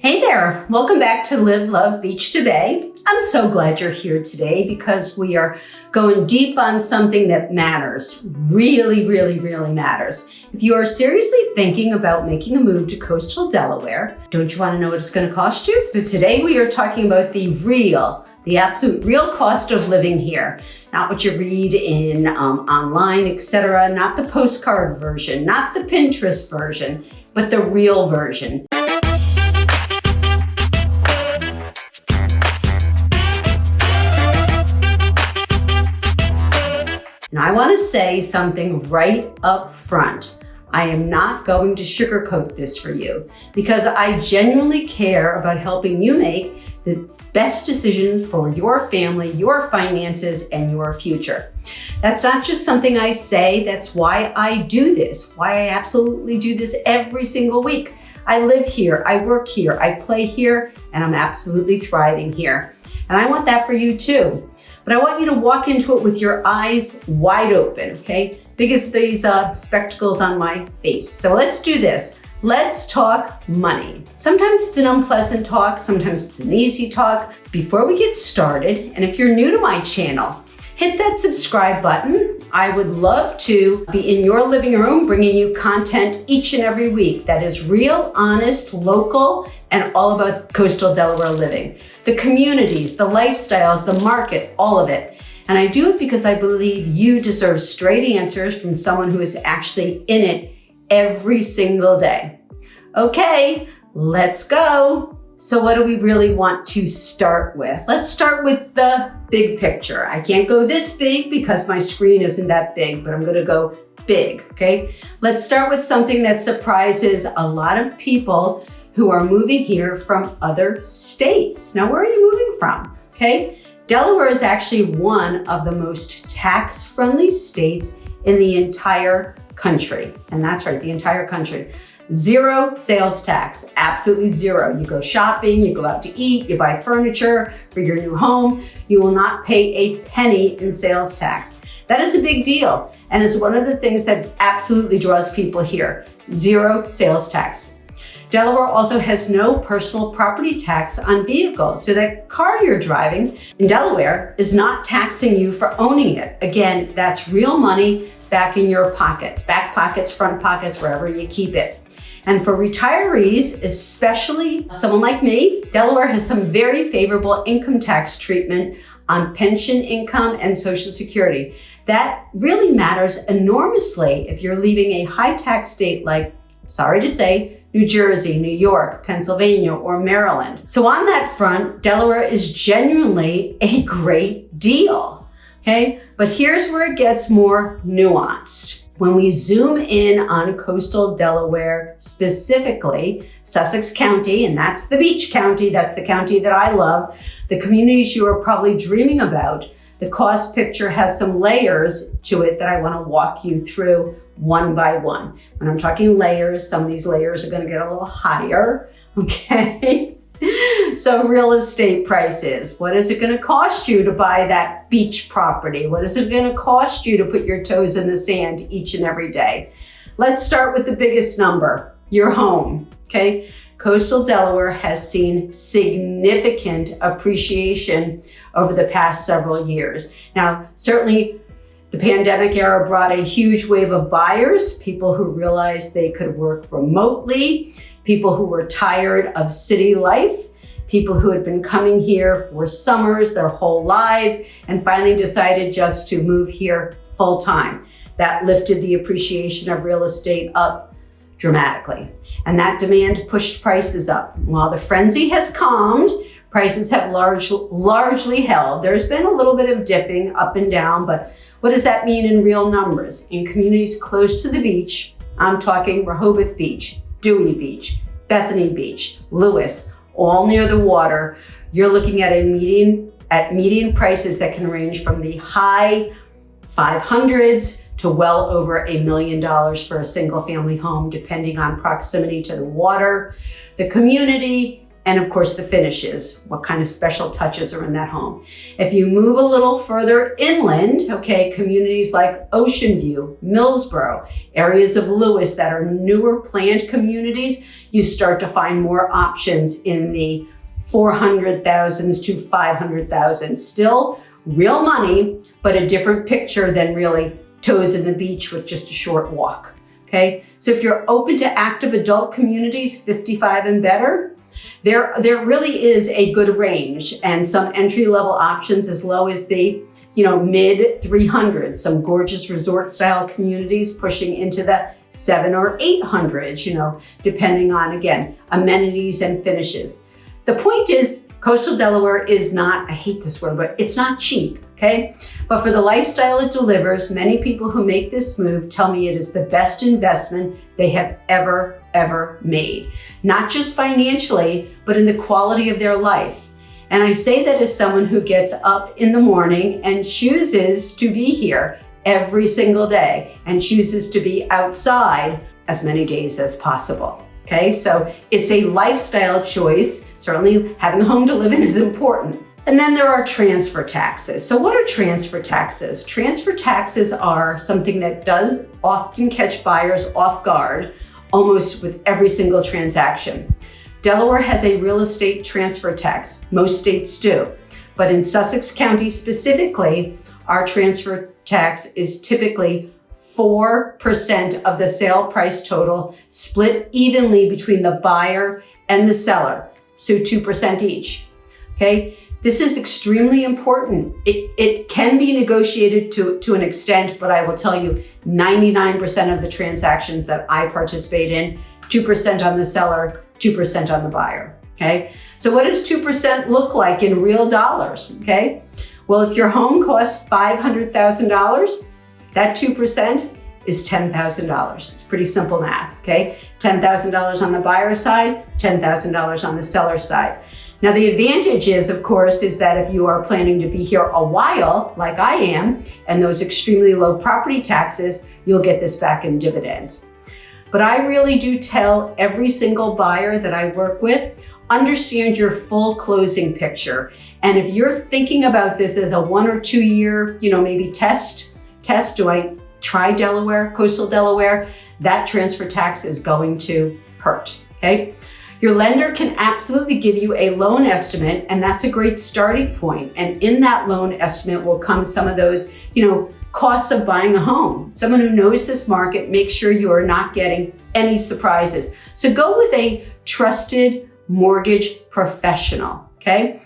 Hey there, welcome back to Live, Love, Beach to Bay. I'm so glad you're here today because we are going deep on something that matters, really matters. If you are seriously thinking about making a move to Coastal Delaware, don't you want to know what it's going to cost you? So today we are talking about the absolute real cost of living here. Not what you read in online, etc. Not the postcard version, not the Pinterest version, but the real version. And I want to say something right up front. I am not going to sugarcoat this for you because I genuinely care about helping you make the best decisions for your family, your finances, and your future. That's not just something I say, that's why I do this, why I absolutely do this every single week. I live here, I work here, I play here, and I'm absolutely thriving here. And I want that for you too. But I want you to walk into it with your eyes wide open, okay? Big as these spectacles on my face. So let's do this. Let's talk money. Sometimes it's an unpleasant talk, sometimes it's an easy talk. Before we get started, and if you're new to my channel, hit that subscribe button. I would love to be in your living room bringing you content each and every week that is real, honest, local, and all about coastal Delaware living. The communities, the lifestyles, the market, all of it. And I do it because I believe you deserve straight answers from someone who is actually in it every single day. Okay, let's go. So what do we really want to start with? Let's start with the big picture. I can't go this big because my screen isn't that big, but I'm gonna go big, okay? Let's start with something that surprises a lot of people who are moving here from other states. Now, where are you moving from, okay? Delaware is actually one of the most tax-friendly states in the entire country. And that's right, the entire country. Zero sales tax, absolutely zero. You go shopping, you go out to eat, you buy furniture for your new home. You will not pay a penny in sales tax. That is a big deal. And it's one of the things that absolutely draws people here. Zero sales tax. Delaware also has no personal property tax on vehicles. So that car you're driving in Delaware is not taxing you for owning it. Again, that's real money back in your pockets, back pockets, front pockets, wherever you keep it. And for retirees, especially someone like me, Delaware has some very favorable income tax treatment on pension income and Social Security. That really matters enormously if you're leaving a high tax state like, sorry to say, New Jersey, New York, Pennsylvania, or Maryland. So on that front, Delaware is genuinely a great deal, okay? But here's where it gets more nuanced. When we zoom in on coastal Delaware, specifically Sussex County, and that's the beach county, that's the county that I love, the communities you are probably dreaming about, the cost picture has some layers to it that I want to walk you through one by one. When I'm talking layers, some of these layers are going to get a little higher, okay? So real estate prices, what is it going to cost you to buy that beach property? What is it going to cost you to put your toes in the sand each and every day? Let's start with the biggest number, your home, okay? Coastal Delaware has seen significant appreciation over the past several years. Now, certainly the pandemic era brought a huge wave of buyers, people who realized they could work remotely, people who were tired of city life, people who had been coming here for summers their whole lives and finally decided just to move here full time. That lifted the appreciation of real estate up dramatically. And that demand pushed prices up. While the frenzy has calmed, prices have largely held. There's been a little bit of dipping up and down, but what does that mean in real numbers? In communities close to the beach, I'm talking Rehoboth Beach, Dewey Beach, Bethany Beach, Lewis, all near the water, you're looking at median prices that can range from the high 500s to well over $1 million for a single family home, depending on proximity to the water, the community, and of course the finishes, what kind of special touches are in that home. If you move a little further inland, okay, communities like Ocean View, Millsboro, areas of Lewis that are newer planned communities, you start to find more options in the 400,000s to 500,000. Still real money, but a different picture than really toes in the beach with just a short walk. Okay, so if you're open to active adult communities, 55 and better, there really is a good range and some entry-level options as low as the mid 300s, some gorgeous resort style communities pushing into the 700 or 800s, depending on, again, amenities and finishes. The point is, coastal Delaware is not, I hate this word, but it's not cheap, okay? But for the lifestyle it delivers, many people who make this move tell me it is the best investment they have ever made. Not just financially, but in the quality of their life. And I say that as someone who gets up in the morning and chooses to be here every single day and chooses to be outside as many days as possible. Okay, so it's a lifestyle choice. Certainly having a home to live in is important. And then there are transfer taxes. So what are transfer taxes? Transfer taxes are something that does often catch buyers off guard almost with every single transaction. Delaware has a real estate transfer tax. Most states do. But in Sussex County specifically, our transfer tax is typically 4% of the sale price total, split evenly between the buyer and the seller, so 2% each. Okay, this is extremely important. It can be negotiated to an extent, but I will tell you 99% of the transactions that I participate in, 2% on the seller, 2% on the buyer. Okay, so what does 2% look like in real dollars? Okay, well, if your home costs $500,000, that 2% is $10,000. It's pretty simple math, okay? $10,000 on the buyer's side, $10,000 on the seller's side. Now, the advantage is, of course, is that if you are planning to be here a while, like I am, and those extremely low property taxes, you'll get this back in dividends. But I really do tell every single buyer that I work with, understand your full closing picture. And if you're thinking about this as a 1 or 2 year, maybe test, do I try Delaware, coastal Delaware? That transfer tax is going to hurt, okay? Your lender can absolutely give you a loan estimate, and that's a great starting point. And in that loan estimate will come some of those, costs of buying a home. Someone who knows this market, make sure you are not getting any surprises. So go with a trusted mortgage professional, okay?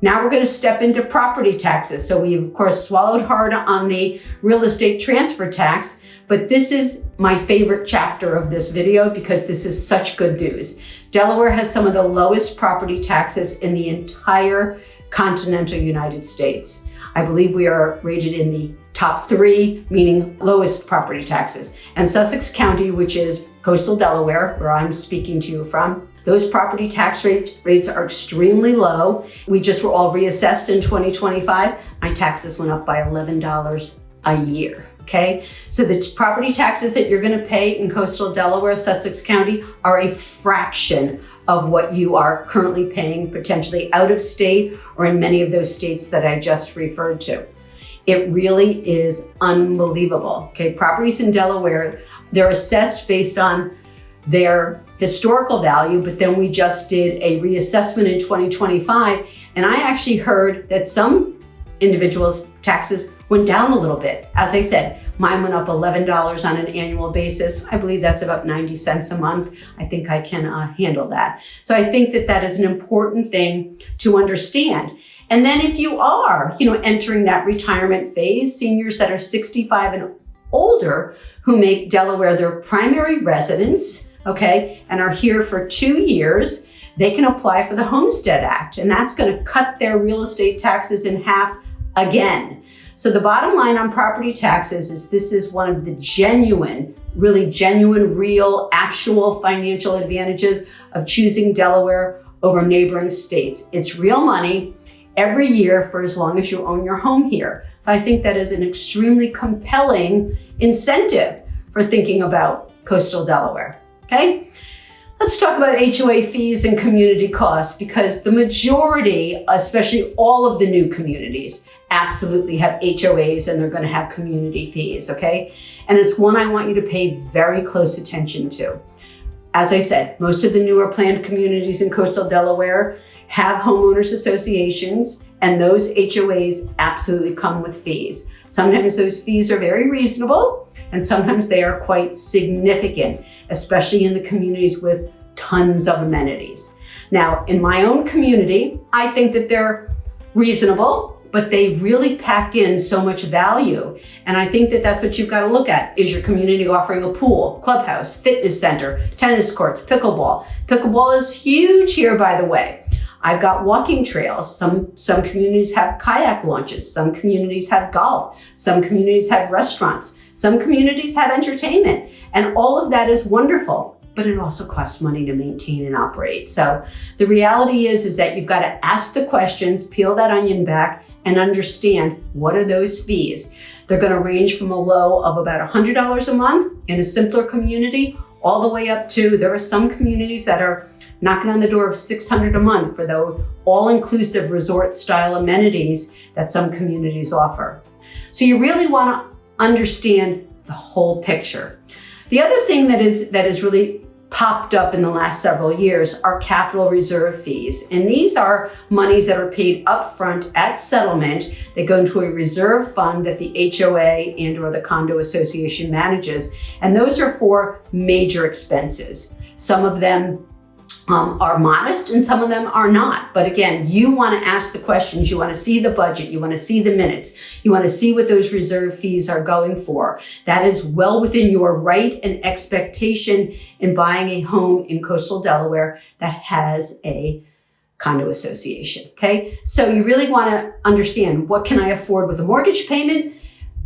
Now we're going to step into property taxes. So we, of course, swallowed hard on the real estate transfer tax, but this is my favorite chapter of this video because this is such good news. Delaware has some of the lowest property taxes in the entire continental United States. I believe we are rated in the top 3, meaning lowest property taxes. And Sussex County, which is coastal Delaware, where I'm speaking to you from, those property tax rates are extremely low. We just were all reassessed in 2025. My taxes went up by $11 a year, okay? So the property taxes that you're gonna pay in coastal Delaware, Sussex County, are a fraction of what you are currently paying potentially out of state or in many of those states that I just referred to. It really is unbelievable, okay? Properties in Delaware, they're assessed based on their historical value, but then we just did a reassessment in 2025, and I actually heard that some individuals' taxes went down a little bit. As I said, mine went up $11 on an annual basis. I believe that's about 90 cents a month. I think I can handle that. So I think that that is an important thing to understand. And then if you are, entering that retirement phase, seniors that are 65 and older who make Delaware their primary residence, okay, and are here for 2 years, they can apply for the Homestead Act, and that's going to cut their real estate taxes in half again. So the bottom line on property taxes is this is one of the really genuine, real, actual financial advantages of choosing Delaware over neighboring states. It's real money every year for as long as you own your home here. So I think that is an extremely compelling incentive for thinking about coastal Delaware, okay? Let's talk about HOA fees and community costs, because the majority, especially all of the new communities, absolutely have HOAs and they're going to have community fees, okay? And it's one I want you to pay very close attention to. As I said, most of the newer planned communities in coastal Delaware have homeowners associations, and those HOAs absolutely come with fees. Sometimes those fees are very reasonable, and sometimes they are quite significant, especially in the communities with tons of amenities. Now, in my own community, I think that they're reasonable, but they really pack in so much value. And I think that that's what you've got to look at. Is your community offering a pool, clubhouse, fitness center, tennis courts, pickleball? Pickleball is huge here, by the way. I've got walking trails. Some communities have kayak launches. Some communities have golf. Some communities have restaurants. Some communities have entertainment. And all of that is wonderful, but it also costs money to maintain and operate. So the reality is that you've got to ask the questions, peel that onion back, and understand what are those fees. They're going to range from a low of about $100 a month in a simpler community, all the way up to, there are some communities that are knocking on the door of $600 a month for the all-inclusive resort-style amenities that some communities offer. So you really want to understand the whole picture. The other thing that is really popped up in the last several years are capital reserve fees. And these are monies that are paid upfront at settlement. They go into a reserve fund that the HOA and or the condo association manages. And those are for major expenses. Some of them are modest and some of them are not. But again, you want to ask the questions. You want to see the budget. You want to see the minutes. You want to see what those reserve fees are going for. That is well within your right and expectation in buying a home in coastal Delaware that has a condo association. Okay. So you really want to understand, what can I afford with a mortgage payment?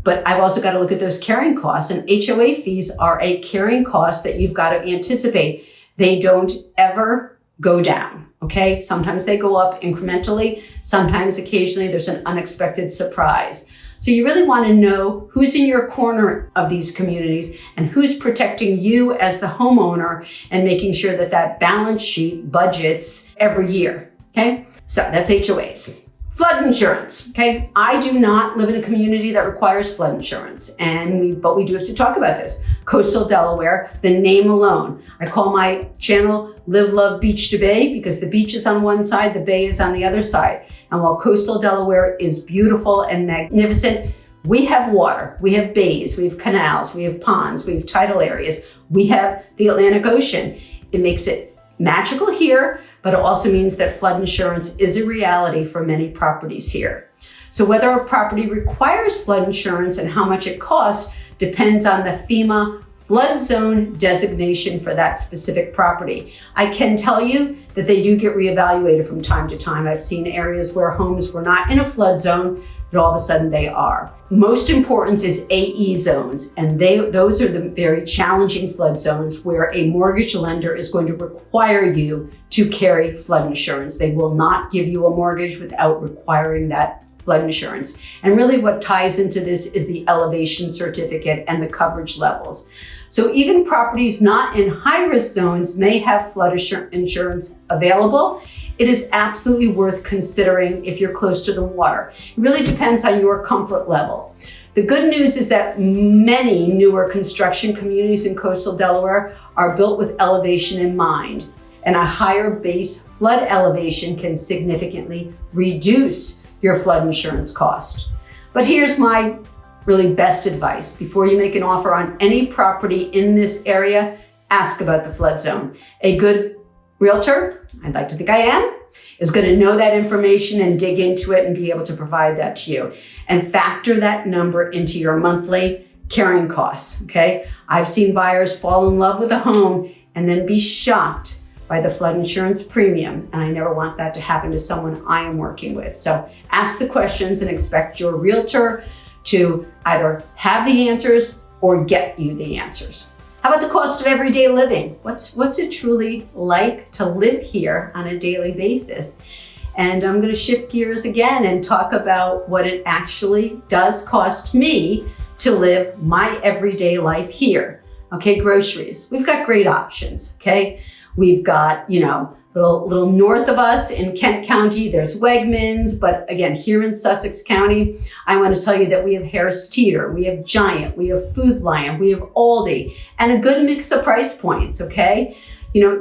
But I've also got to look at those carrying costs, and HOA fees are a carrying cost that you've got to anticipate. They don't ever go down, okay? Sometimes they go up incrementally. Sometimes occasionally there's an unexpected surprise. So you really want to know who's in your corner of these communities and who's protecting you as the homeowner and making sure that that balance sheet budgets every year, okay? So that's HOAs. Flood insurance, okay? I do not live in a community that requires flood insurance, but we do have to talk about this. Coastal Delaware, the name alone. I call my channel Live, Love, Beach to Bay because the beach is on one side, the bay is on the other side. And while coastal Delaware is beautiful and magnificent, we have water, we have bays, we have canals, we have ponds, we have tidal areas, we have the Atlantic Ocean. It makes it magical here, but it also means that flood insurance is a reality for many properties here. So whether a property requires flood insurance and how much it costs depends on the FEMA flood zone designation for that specific property. I can tell you that they do get reevaluated from time to time. I've seen areas where homes were not in a flood zone, but all of a sudden they are. Most important is AE zones, and those are the very challenging flood zones where a mortgage lender is going to require you to carry flood insurance. They will not give you a mortgage without requiring that flood insurance. And really what ties into this is the elevation certificate and the coverage levels. So even properties not in high-risk zones may have flood insurance available. It is absolutely worth considering if you're close to the water. It really depends on your comfort level. The good news is that many newer construction communities in coastal Delaware are built with elevation in mind, and a higher base flood elevation can significantly reduce your flood insurance cost. But here's my really best advice. Before you make an offer on any property in this area, ask about the flood zone. A good realtor, I'd like to think I am, is going to know that information and dig into it and be able to provide that to you. And factor that number into your monthly carrying costs, okay? I've seen buyers fall in love with a home and then be shocked by the flood insurance premium. And I never want that to happen to someone I am working with. So ask the questions and expect your realtor to either have the answers or get you the answers. How about the cost of everyday living? What's it truly like to live here on a daily basis? And I'm going to shift gears again and talk about what it actually does cost me to live my everyday life here. Okay, groceries. We've got great options, okay? We've got, little north of us in Kent County, there's Wegmans. But again, here in Sussex County, I want to tell you that we have Harris Teeter, we have Giant, we have Food Lion, we have Aldi, and a good mix of price points, okay?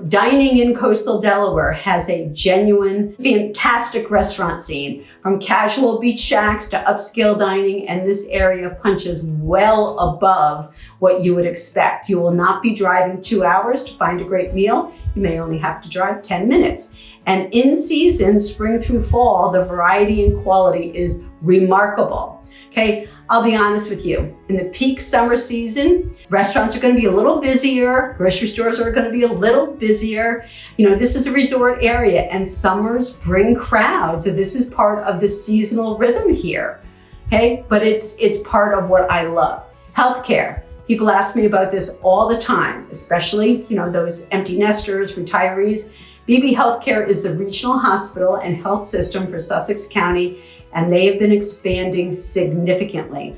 Dining in Coastal Delaware has a genuine, fantastic restaurant scene, from casual beach shacks to upscale dining, and this area punches well above what you would expect. You will not be driving 2 hours to find a great meal. You may only have to drive 10 minutes. And in season, spring through fall, the variety and quality is remarkable. Okay, I'll be honest with you. In the peak summer season, restaurants are going to be a little busier. Grocery stores are going to be a little busier. This is a resort area, and summers bring crowds. So this is part of the seasonal rhythm here. Okay, but it's part of what I love. Healthcare. People ask me about this all the time, especially, those empty nesters, retirees. BB Healthcare is the regional hospital and health system for Sussex County, and they have been expanding significantly.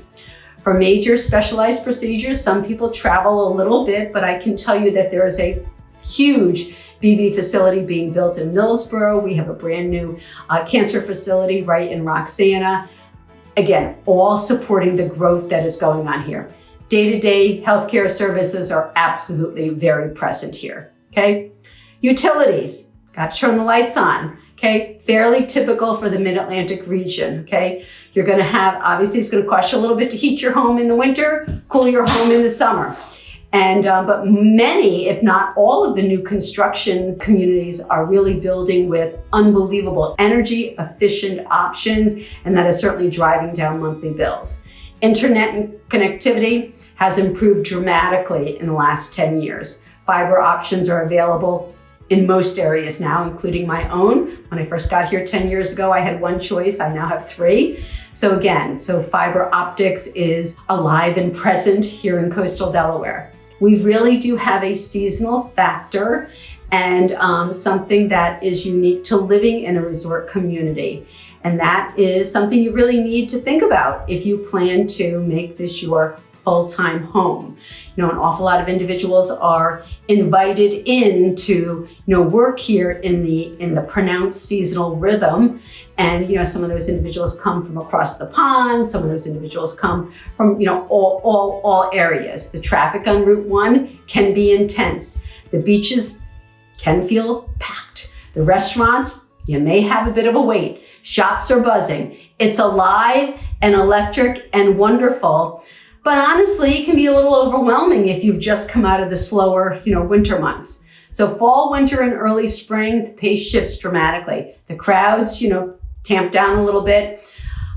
For major specialized procedures, some people travel a little bit, but I can tell you that there is a huge BB facility being built in Millsboro. We have a brand new cancer facility right in Roxana. Again, all supporting the growth that is going on here. Day-to-day healthcare services are absolutely very present here, okay? Utilities, got to turn the lights on. Okay, fairly typical for the Mid-Atlantic region, okay? You're gonna have, obviously it's gonna cost you a little bit to heat your home in the winter, cool your home in the summer. But many, if not all of the new construction communities are really building with unbelievable energy efficient options, and that is certainly driving down monthly bills. Internet and connectivity has improved dramatically in the last 10 years. Fiber options are available in most areas now, including my own. When I first got here 10 years ago, I had one choice. I now have 3. So fiber optics is alive and present here in Coastal Delaware. We really do have a seasonal factor and something that is unique to living in a resort community. And that is something you really need to think about if you plan to make this your full-time home. An awful lot of individuals are invited in to, work here in the pronounced seasonal rhythm. And, some of those individuals come from across the pond. Some of those individuals come from, all areas. The traffic on Route 1 can be intense. The beaches can feel packed. The restaurants, you may have a bit of a wait. Shops are buzzing. It's alive and electric and wonderful. But honestly, it can be a little overwhelming if you've just come out of the slower, winter months. So fall, winter, and early spring, the pace shifts dramatically. The crowds, tamp down a little bit.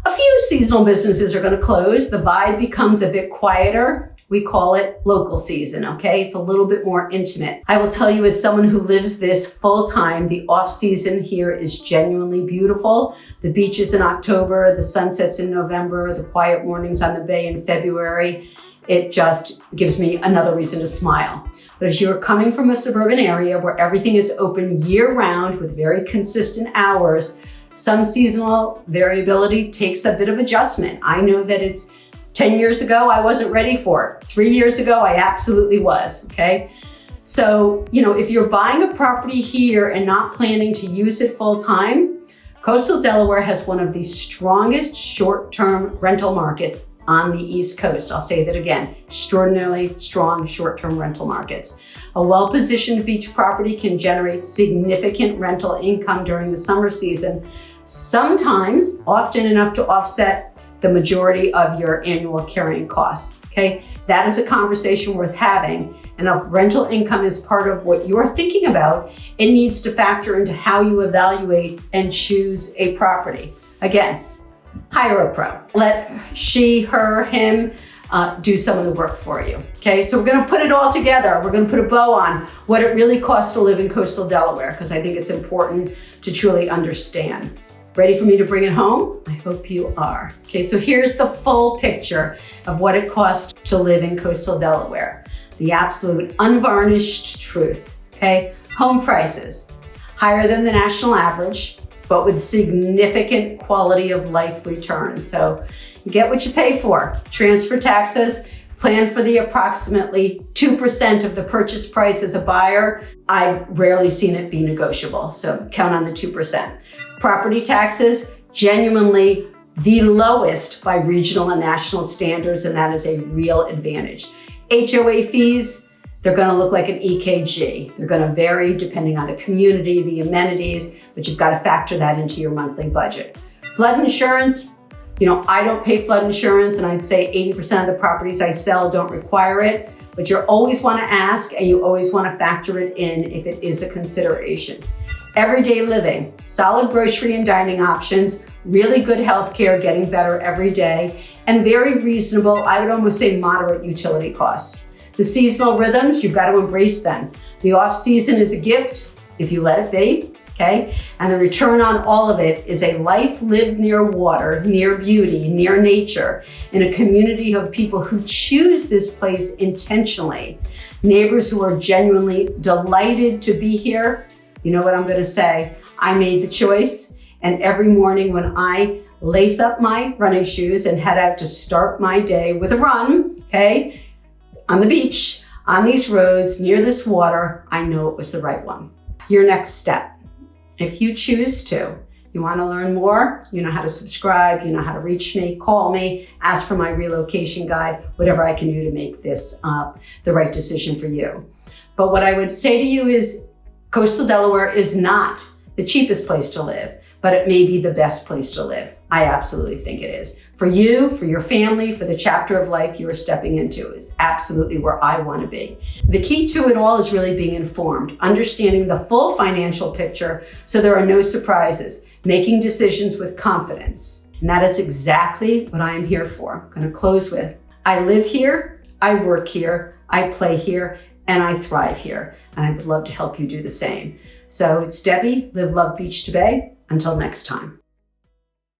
A few seasonal businesses are going to close. The vibe becomes a bit quieter. We call it local season, okay? It's a little bit more intimate. I will tell you, as someone who lives this full time, the off season here is genuinely beautiful. The beaches in October, the sunsets in November, the quiet mornings on the bay in February. It just gives me another reason to smile. But if you're coming from a suburban area where everything is open year round with very consistent hours, some seasonal variability takes a bit of adjustment. I know that it's 10 years ago, I wasn't ready for it. 3 years ago, I absolutely was, okay? So, if you're buying a property here and not planning to use it full time, Coastal Delaware has one of the strongest short-term rental markets on the East Coast. I'll say that again, extraordinarily strong short-term rental markets. A well-positioned beach property can generate significant rental income during the summer season, sometimes often enough to offset the majority of your annual carrying costs, okay? That is a conversation worth having. And if rental income is part of what you're thinking about, it needs to factor into how you evaluate and choose a property. Again, hire a pro. Let she, her, him do some of the work for you, okay? So we're gonna put it all together. We're gonna put a bow on what it really costs to live in Coastal Delaware, because I think it's important to truly understand. Ready for me to bring it home? I hope you are. Okay, so here's the full picture of what it costs to live in Coastal Delaware. The absolute unvarnished truth, okay? Home prices, higher than the national average, but with significant quality of life return. So you get what you pay for. Transfer taxes, plan for the approximately 2% of the purchase price as a buyer, I've rarely seen it be negotiable. So count on the 2%. Property taxes, genuinely the lowest by regional and national standards, and that is a real advantage. HOA fees, they're going to look like an EKG. They're going to vary depending on the community, the amenities, but you've got to factor that into your monthly budget. Flood insurance, I don't pay flood insurance, and I'd say 80% of the properties I sell don't require it, but you always want to ask and you always want to factor it in if it is a consideration. Everyday living, solid grocery and dining options, really good healthcare, getting better every day, and very reasonable, I would almost say moderate utility costs. The seasonal rhythms, you've got to embrace them. The off-season is a gift if you let it be, okay? And the return on all of it is a life lived near water, near beauty, near nature, in a community of people who choose this place intentionally. Neighbors who are genuinely delighted to be here. You know what I'm gonna say? I made the choice, and every morning when I lace up my running shoes and head out to start my day with a run, okay? On the beach, on these roads, near this water, I know it was the right one. Your next step, if you choose to, you want to learn more, you know how to subscribe, you know how to reach me, call me, ask for my relocation guide, whatever I can do to make this the right decision for you. But what I would say to you is Coastal Delaware is not the cheapest place to live, but it may be the best place to live. I absolutely think it is. For you, for your family, for the chapter of life you are stepping into is absolutely where I want to be. The key to it all is really being informed, understanding the full financial picture so there are no surprises, making decisions with confidence. And that is exactly what I am here for. I'm going to close with, I live here, I work here, I play here, and I thrive here. And I would love to help you do the same. So it's Debbie, Live, Love, Beach to Bay. Until next time.